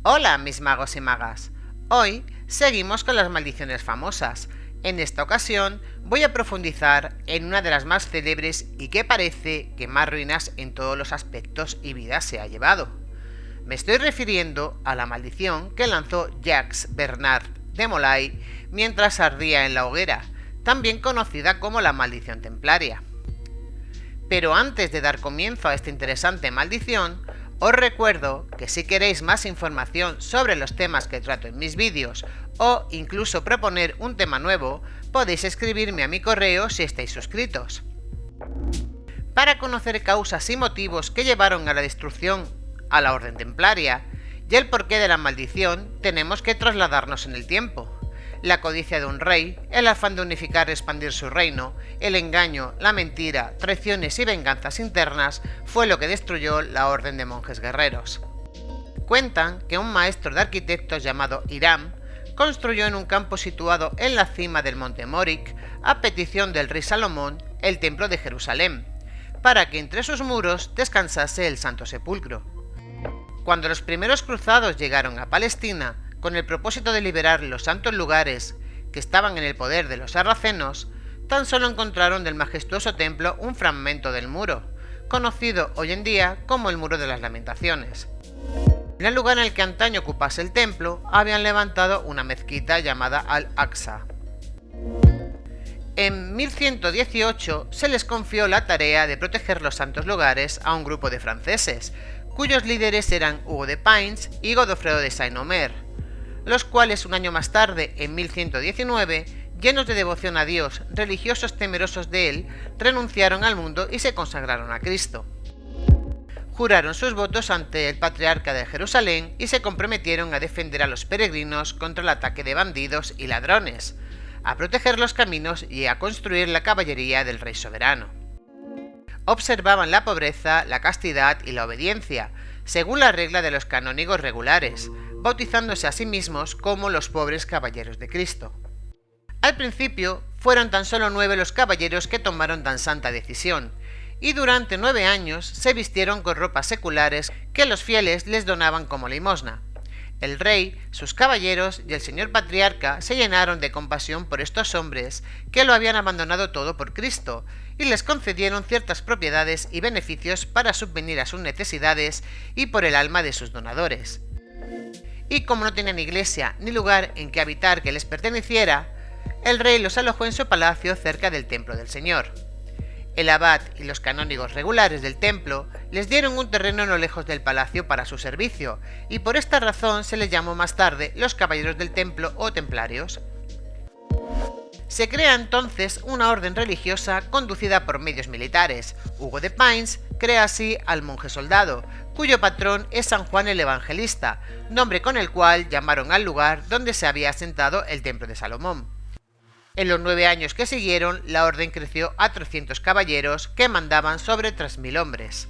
Hola, mis magos y magas. Hoy seguimos con las maldiciones famosas. En esta ocasión voy a profundizar en una de las más célebres y que parece que más ruinas en todos los aspectos y vidas se ha llevado. Me estoy refiriendo a la maldición que lanzó Jacques Bernard de Molay mientras ardía en la hoguera, también conocida como la maldición templaria. Pero antes de dar comienzo a esta interesante maldición, os recuerdo que si queréis más información sobre los temas que trato en mis vídeos o incluso proponer un tema nuevo, podéis escribirme a mi correo si estáis suscritos. Para conocer causas y motivos que llevaron a la destrucción a la Orden Templaria y el porqué de la maldición, tenemos que trasladarnos en el tiempo. La codicia de un rey, el afán de unificar y expandir su reino, el engaño, la mentira, traiciones y venganzas internas fue lo que destruyó la orden de monjes guerreros. Cuentan que un maestro de arquitectos llamado Hiram construyó en un campo situado en la cima del monte Morik, a petición del rey Salomón, el templo de Jerusalén, para que entre sus muros descansase el Santo Sepulcro. Cuando los primeros cruzados llegaron a Palestina, con el propósito de liberar los santos lugares que estaban en el poder de los sarracenos, tan solo encontraron del majestuoso templo un fragmento del muro, conocido hoy en día como el Muro de las Lamentaciones. En el lugar en el que antaño ocupase el templo, habían levantado una mezquita llamada Al-Aqsa. En 1118 se les confió la tarea de proteger los santos lugares a un grupo de franceses, cuyos líderes eran Hugo de Pins y Godofredo de Saint-Omer, los cuales un año más tarde, en 1119, llenos de devoción a Dios, religiosos temerosos de él, renunciaron al mundo y se consagraron a Cristo. Juraron sus votos ante el patriarca de Jerusalén y se comprometieron a defender a los peregrinos contra el ataque de bandidos y ladrones, a proteger los caminos y a construir la caballería del rey soberano. Observaban la pobreza, la castidad y la obediencia, según la regla de los canónigos regulares, bautizándose a sí mismos como los pobres caballeros de Cristo. Al principio fueron tan solo 9 los caballeros que tomaron tan santa decisión, y durante 9 años se vistieron con ropas seculares que los fieles les donaban como limosna. El rey, sus caballeros y el señor patriarca se llenaron de compasión por estos hombres que lo habían abandonado todo por Cristo, y les concedieron ciertas propiedades y beneficios para subvenir a sus necesidades y por el alma de sus donadores. Y como no tenían iglesia ni lugar en que habitar que les perteneciera, el rey los alojó en su palacio cerca del templo del Señor. El abad y los canónigos regulares del templo les dieron un terreno no lejos del palacio para su servicio, y por esta razón se les llamó más tarde los caballeros del templo o templarios. Se crea entonces una orden religiosa conducida por medios militares. Hugo de Pins crea así al monje soldado, cuyo patrón es San Juan el Evangelista, nombre con el cual llamaron al lugar donde se había asentado el templo de Salomón. En los 9 años que siguieron, la orden creció a 300 caballeros que mandaban sobre 3000 hombres.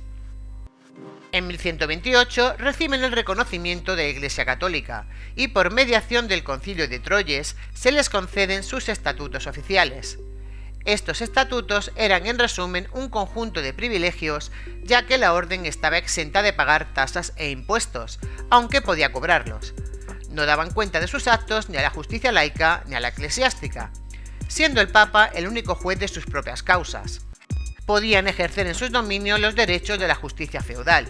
En 1128 reciben el reconocimiento de la Iglesia Católica y por mediación del Concilio de Troyes se les conceden sus estatutos oficiales. Estos estatutos eran en resumen un conjunto de privilegios, ya que la orden estaba exenta de pagar tasas e impuestos, aunque podía cobrarlos. No daban cuenta de sus actos ni a la justicia laica ni a la eclesiástica, siendo el Papa el único juez de sus propias causas. Podían ejercer en sus dominios los derechos de la justicia feudal.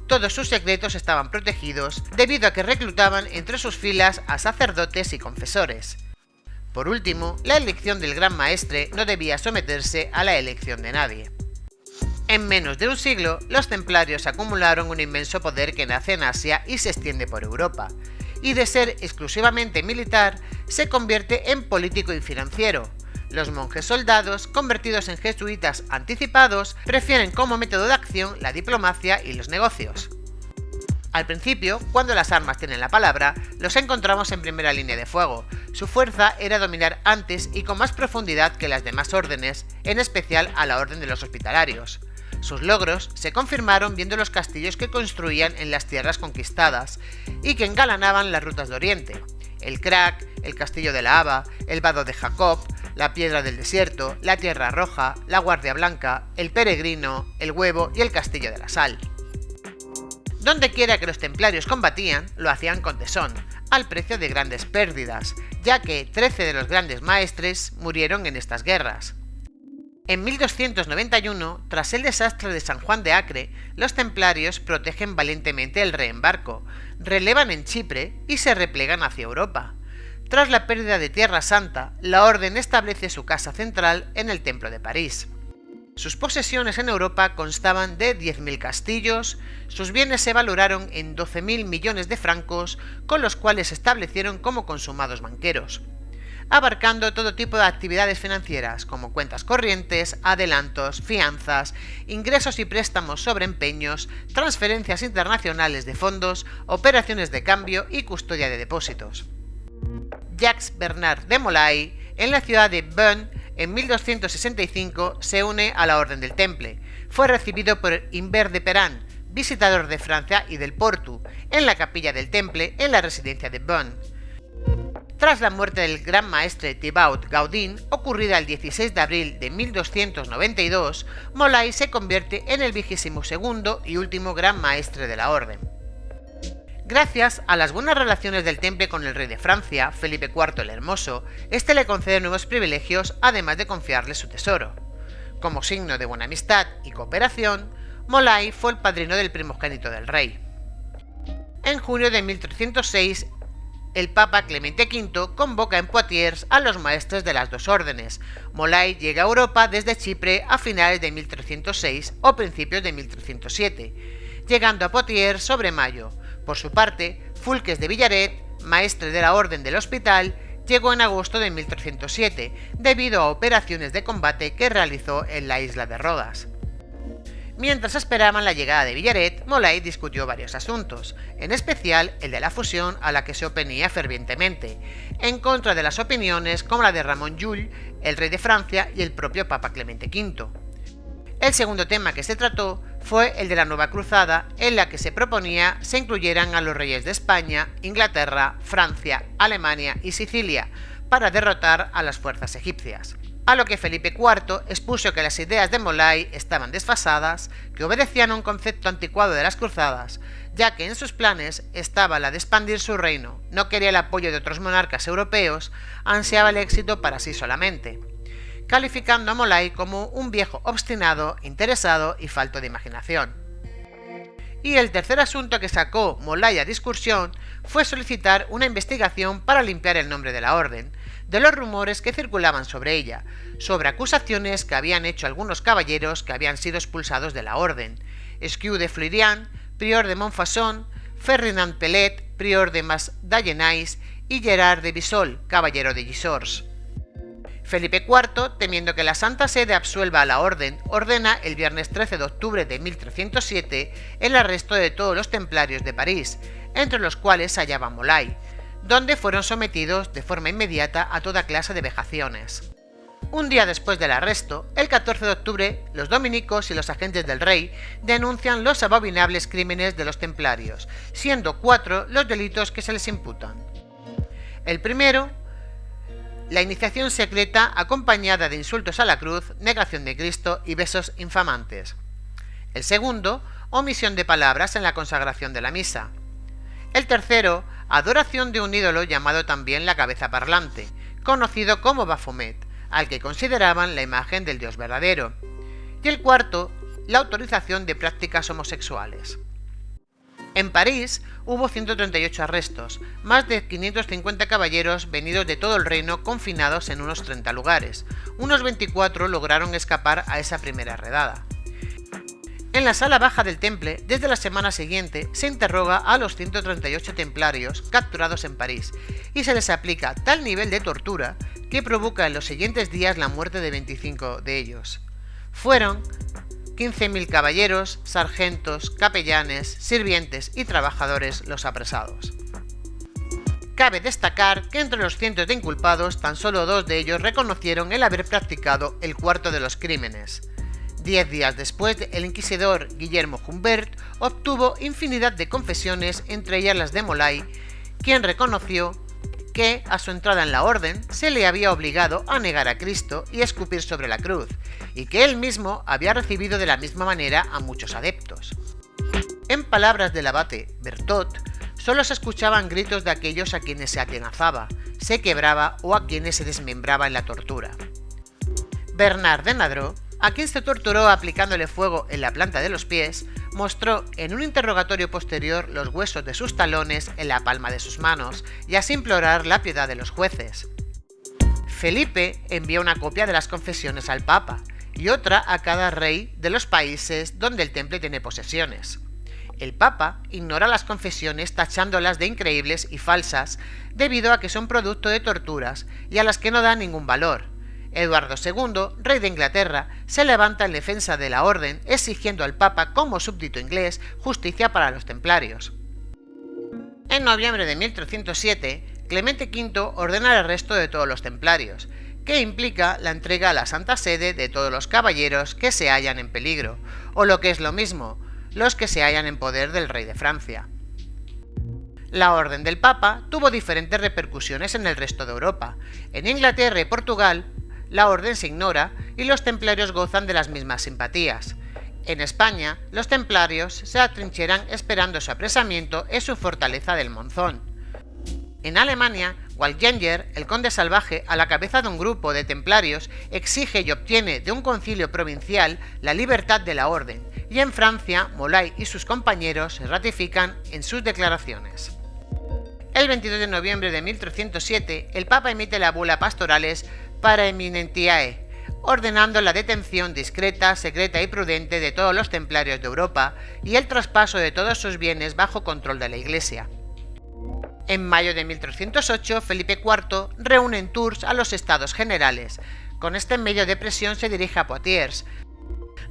Todos sus secretos estaban protegidos debido a que reclutaban entre sus filas a sacerdotes y confesores. Por último, la elección del gran maestre no debía someterse a la elección de nadie. En menos de un siglo, los templarios acumularon un inmenso poder que nace en Asia y se extiende por Europa, y de ser exclusivamente militar, se convierte en político y financiero. Los monjes soldados, convertidos en jesuitas anticipados, prefieren como método de acción la diplomacia y los negocios. Al principio, cuando las armas tienen la palabra, los encontramos en primera línea de fuego. Su fuerza era dominar antes y con más profundidad que las demás órdenes, en especial a la orden de los hospitalarios. Sus logros se confirmaron viendo los castillos que construían en las tierras conquistadas y que engalanaban las rutas de Oriente. El Crac, el Castillo de la Haba, el Vado de Jacob, la Piedra del Desierto, la Tierra Roja, la Guardia Blanca, el Peregrino, el Huevo y el Castillo de la Sal. Donde quiera que los templarios combatían, lo hacían con tesón, al precio de grandes pérdidas, ya que 13 de los grandes maestres murieron en estas guerras. En 1291, tras el desastre de San Juan de Acre, los templarios protegen valientemente el reembarco, relevan en Chipre y se replegan hacia Europa. Tras la pérdida de Tierra Santa, la orden establece su casa central en el Templo de París. Sus posesiones en Europa constaban de 10.000 castillos, sus bienes se valoraron en 12.000 millones de francos, con los cuales se establecieron como consumados banqueros, abarcando todo tipo de actividades financieras como cuentas corrientes, adelantos, fianzas, ingresos y préstamos sobre empeños, transferencias internacionales de fondos, operaciones de cambio y custodia de depósitos. Jacques Bernard de Molay, en la ciudad de Bonn, en 1265 se une a la Orden del Temple. Fue recibido por Humbert de Perán, visitador de Francia y del Portu, en la capilla del Temple en la residencia de Bonn. Tras la muerte del gran maestre Thibaut Gaudin, ocurrida el 16 de abril de 1292, Molay se convierte en el 22º y último gran maestre de la Orden. Gracias a las buenas relaciones del Temple con el rey de Francia, Felipe IV el Hermoso, este le concede nuevos privilegios además de confiarle su tesoro. Como signo de buena amistad y cooperación, Molay fue el padrino del primogénito del rey. En junio de 1306, el Papa Clemente V convoca en Poitiers a los maestres de las dos órdenes. Molay llega a Europa desde Chipre a finales de 1306 o principios de 1307, llegando a Poitiers sobre mayo. Por su parte, Fulques de Villaret, maestre de la Orden del Hospital, llegó en agosto de 1307, debido a operaciones de combate que realizó en la isla de Rodas. Mientras esperaban la llegada de Villaret, Molay discutió varios asuntos, en especial el de la fusión a la que se oponía fervientemente, en contra de las opiniones como la de Ramón Llull, el rey de Francia y el propio Papa Clemente V. El segundo tema que se trató fue el de la nueva cruzada, en la que se proponía se incluyeran a los reyes de España, Inglaterra, Francia, Alemania y Sicilia, para derrotar a las fuerzas egipcias. A lo que Felipe IV expuso que las ideas de Molay estaban desfasadas, que obedecían a un concepto anticuado de las cruzadas, ya que en sus planes estaba la de expandir su reino, no quería el apoyo de otros monarcas europeos, ansiaba el éxito para sí solamente, calificando a Molay como un viejo obstinado, interesado y falto de imaginación. Y el tercer asunto que sacó Molay a discusión fue solicitar una investigación para limpiar el nombre de la orden, de los rumores que circulaban sobre ella, sobre acusaciones que habían hecho algunos caballeros que habían sido expulsados de la orden: Esquiu de Fluirian, prior de Montfaucon, Ferdinand Pelet, prior de Mas-Dallenais, y Gerard de Bissol, caballero de Gisors. Felipe IV, temiendo que la Santa Sede absuelva a la Orden, ordena el viernes 13 de octubre de 1307 el arresto de todos los templarios de París, entre los cuales se hallaba Molay, donde fueron sometidos de forma inmediata a toda clase de vejaciones. Un día después del arresto, el 14 de octubre, los dominicos y los agentes del rey denuncian los abominables crímenes de los templarios, siendo 4 los delitos que se les imputan. El primero, la iniciación secreta acompañada de insultos a la cruz, negación de Cristo y besos infamantes. El segundo, omisión de palabras en la consagración de la misa. El tercero, adoración de un ídolo llamado también la cabeza parlante, conocido como Baphomet, al que consideraban la imagen del Dios verdadero. Y el cuarto, la autorización de prácticas homosexuales. En París hubo 138 arrestos, más de 550 caballeros venidos de todo el reino confinados en unos 30 lugares. Unos 24 lograron escapar a esa primera redada. En la sala baja del Temple, desde la semana siguiente, se interroga a los 138 templarios capturados en París y se les aplica tal nivel de tortura que provoca en los siguientes días la muerte de 25 de ellos. Fueron 15.000 caballeros, sargentos, capellanes, sirvientes y trabajadores los apresados. Cabe destacar que entre los cientos de inculpados, tan solo 2 de ellos reconocieron el haber practicado el cuarto de los crímenes. 10 días después, el inquisidor Guillermo Humbert obtuvo infinidad de confesiones, entre ellas las de Molay, quien reconoció que, a su entrada en la orden, se le había obligado a negar a Cristo y escupir sobre la cruz, y que él mismo había recibido de la misma manera a muchos adeptos. En palabras del abate Bertot, solo se escuchaban gritos de aquellos a quienes se atenazaba, se quebraba o a quienes se desmembraba en la tortura. Bernard de Nadró, a quien se torturó aplicándole fuego en la planta de los pies, mostró en un interrogatorio posterior los huesos de sus talones en la palma de sus manos y así implorar la piedad de los jueces. Felipe envió una copia de las confesiones al Papa y otra a cada rey de los países donde el temple tiene posesiones. El Papa ignora las confesiones tachándolas de increíbles y falsas debido a que son producto de torturas y a las que no da ningún valor. Eduardo II, rey de Inglaterra, se levanta en defensa de la orden exigiendo al Papa como súbdito inglés justicia para los templarios. En noviembre de 1307, Clemente V ordena el arresto de todos los templarios, que implica la entrega a la Santa Sede de todos los caballeros que se hallan en peligro, o lo que es lo mismo, los que se hallan en poder del rey de Francia. La orden del Papa tuvo diferentes repercusiones en el resto de Europa. En Inglaterra y Portugal, la orden se ignora y los templarios gozan de las mismas simpatías. En España, los templarios se atrincheran esperando su apresamiento en su fortaleza del Monzón. En Alemania, Waldenger, el conde salvaje, a la cabeza de un grupo de templarios, exige y obtiene de un concilio provincial la libertad de la orden, y en Francia, Molay y sus compañeros se ratifican en sus declaraciones. El 22 de noviembre de 1307, el Papa emite la bula Pastorales para Eminentiae, ordenando la detención discreta, secreta y prudente de todos los templarios de Europa y el traspaso de todos sus bienes bajo control de la Iglesia. En mayo de 1308, Felipe IV reúne en Tours a los Estados Generales. Con este medio de presión se dirige a Poitiers.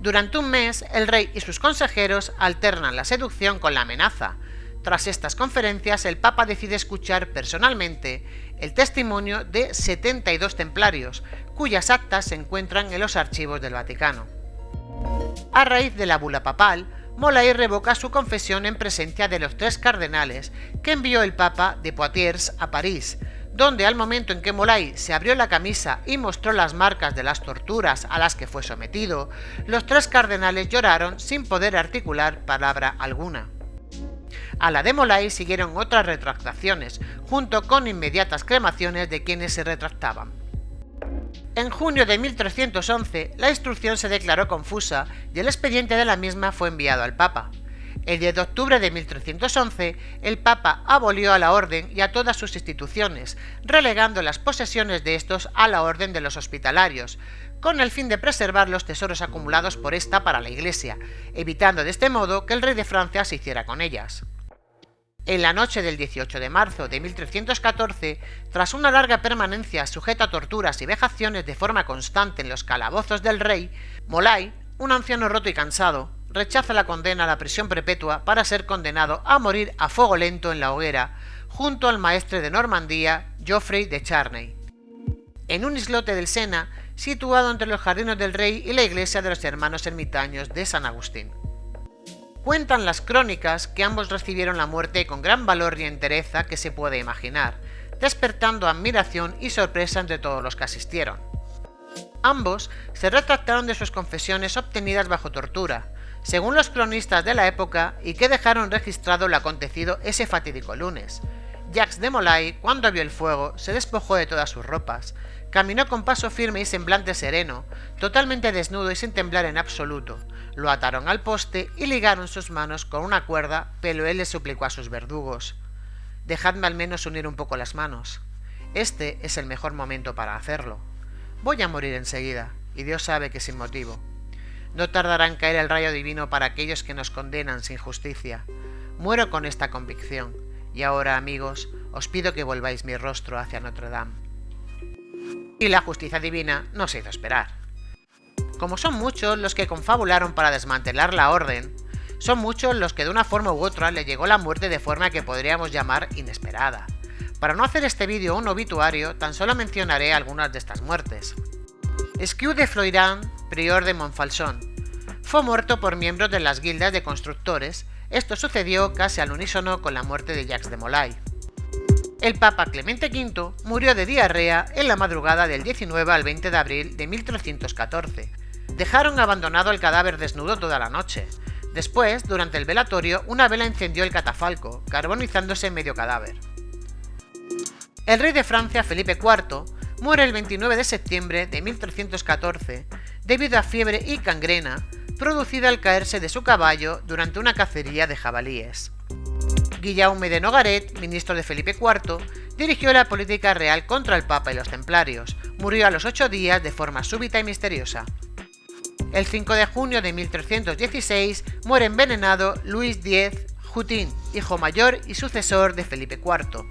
Durante un mes, el rey y sus consejeros alternan la seducción con la amenaza. Tras estas conferencias, el Papa decide escuchar personalmente el testimonio de 72 templarios, cuyas actas se encuentran en los archivos del Vaticano. A raíz de la bula papal, Molay revoca su confesión en presencia de los 3 cardenales que envió el Papa de Poitiers a París, donde al momento en que Molay se abrió la camisa y mostró las marcas de las torturas a las que fue sometido, los 3 cardenales lloraron sin poder articular palabra alguna. A la de Molay siguieron otras retractaciones, junto con inmediatas cremaciones de quienes se retractaban. En junio de 1311, la instrucción se declaró confusa y el expediente de la misma fue enviado al Papa. El 10 de octubre de 1311, el Papa abolió a la Orden y a todas sus instituciones, relegando las posesiones de estos a la Orden de los Hospitalarios, con el fin de preservar los tesoros acumulados por esta para la Iglesia, evitando de este modo que el rey de Francia se hiciera con ellas. En la noche del 18 de marzo de 1314, tras una larga permanencia sujeta a torturas y vejaciones de forma constante en los calabozos del rey, Molay, un anciano roto y cansado, rechaza la condena a la prisión perpetua para ser condenado a morir a fuego lento en la hoguera, junto al maestre de Normandía, Geoffrey de Charnay, en un islote del Sena, situado entre los jardines del rey y la iglesia de los hermanos ermitaños de San Agustín. Cuentan las crónicas que ambos recibieron la muerte con gran valor y entereza que se puede imaginar, despertando admiración y sorpresa entre todos los que asistieron. Ambos se retractaron de sus confesiones obtenidas bajo tortura, según los cronistas de la época, y que dejaron registrado lo acontecido ese fatídico lunes. Jacques de Molay, cuando vio el fuego, se despojó de todas sus ropas, caminó con paso firme y semblante sereno, totalmente desnudo y sin temblar en absoluto. Lo ataron al poste y ligaron sus manos con una cuerda, pero él le suplicó a sus verdugos: «Dejadme al menos unir un poco las manos. Este es el mejor momento para hacerlo. Voy a morir enseguida, y Dios sabe que sin motivo. No tardará en caer el rayo divino para aquellos que nos condenan sin justicia. Muero con esta convicción, y ahora, amigos, os pido que volváis mi rostro hacia Notre Dame». Y la justicia divina no se hizo esperar. Como son muchos los que confabularon para desmantelar la orden, son muchos los que de una forma u otra le llegó la muerte de forma que podríamos llamar inesperada. Para no hacer este vídeo un obituario, tan solo mencionaré algunas de estas muertes. Esquiu de Floirán, prior de Montfalcon, fue muerto por miembros de las guildas de constructores. Esto sucedió casi al unísono con la muerte de Jacques de Molay. El Papa Clemente V murió de diarrea en la madrugada del 19 al 20 de abril de 1314. Dejaron abandonado el cadáver desnudo toda la noche. Después, durante el velatorio, una vela incendió el catafalco, carbonizándose medio cadáver. El rey de Francia, Felipe IV, muere el 29 de septiembre de 1314 debido a fiebre y gangrena producida al caerse de su caballo durante una cacería de jabalíes. Guillaume de Nogaret, ministro de Felipe IV, dirigió la política real contra el Papa y los templarios. Murió a los 8 días de forma súbita y misteriosa. El 5 de junio de 1316 muere envenenado Luis X Jutín, hijo mayor y sucesor de Felipe IV.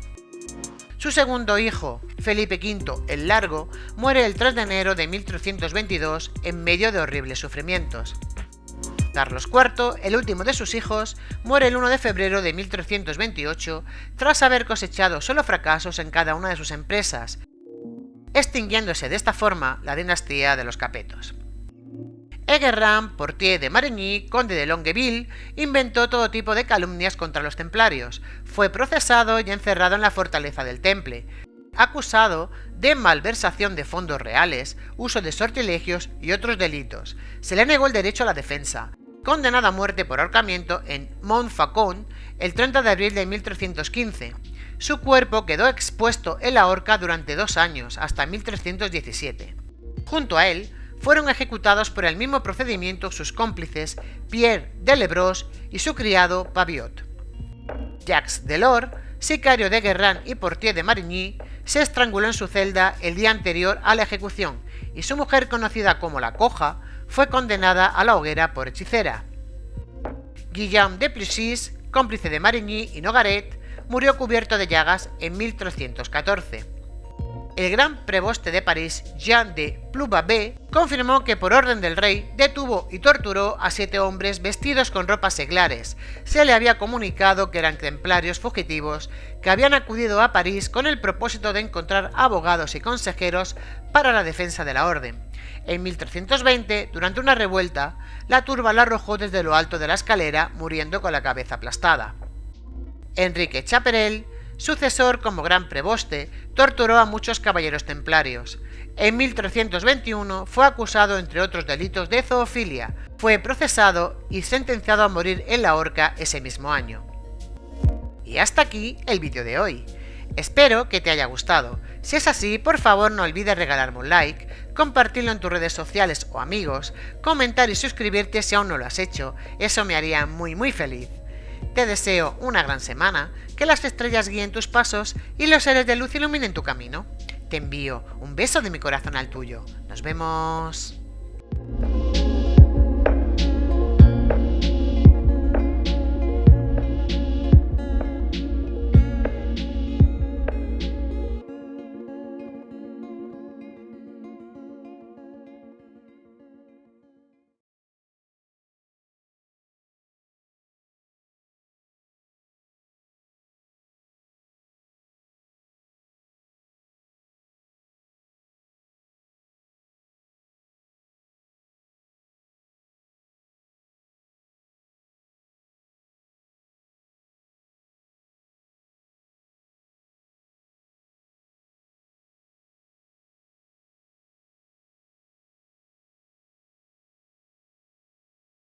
Su segundo hijo, Felipe V el Largo, muere el 3 de enero de 1322 en medio de horribles sufrimientos. Carlos IV, el último de sus hijos, muere el 1 de febrero de 1328 tras haber cosechado solo fracasos en cada una de sus empresas, extinguiéndose de esta forma la dinastía de los Capetos. Enguerrand Portier de Marigny, conde de Longueville, inventó todo tipo de calumnias contra los templarios. Fue procesado y encerrado en la fortaleza del Temple, acusado de malversación de fondos reales, uso de sortilegios y otros delitos. Se le negó el derecho a la defensa. Condenado a muerte por ahorcamiento en Montfaucon el 30 de abril de 1315. Su cuerpo quedó expuesto en la horca durante 2 años, hasta 1317. Junto a él, fueron ejecutados por el mismo procedimiento sus cómplices Pierre de Lebros y su criado Paviot. Jacques Delors, sicario de Enguerrand y Portier de Marigny, se estranguló en su celda el día anterior a la ejecución y su mujer, conocida como la Coja, fue condenada a la hoguera por hechicera. Guillaume de Plessis, cómplice de Marigny y Nogaret, murió cubierto de llagas en 1314. El gran preboste de París, Jean de Ploubabé, confirmó que por orden del rey detuvo y torturó a 7 hombres vestidos con ropas seglares. Se le había comunicado que eran templarios fugitivos que habían acudido a París con el propósito de encontrar abogados y consejeros para la defensa de la orden. En 1320, durante una revuelta, la turba la arrojó desde lo alto de la escalera, muriendo con la cabeza aplastada. Enrique Chaperel, sucesor como gran preboste, torturó a muchos caballeros templarios. En 1321 fue acusado, entre otros delitos, de zoofilia. Fue procesado y sentenciado a morir en la horca ese mismo año. Y hasta aquí el vídeo de hoy. Espero que te haya gustado. Si es así, por favor no olvides regalarme un like, compartirlo en tus redes sociales o amigos, comentar y suscribirte si aún no lo has hecho. Eso me haría muy feliz. Te deseo una gran semana, que las estrellas guíen tus pasos y los seres de luz iluminen tu camino. Te envío un beso de mi corazón al tuyo. Nos vemos.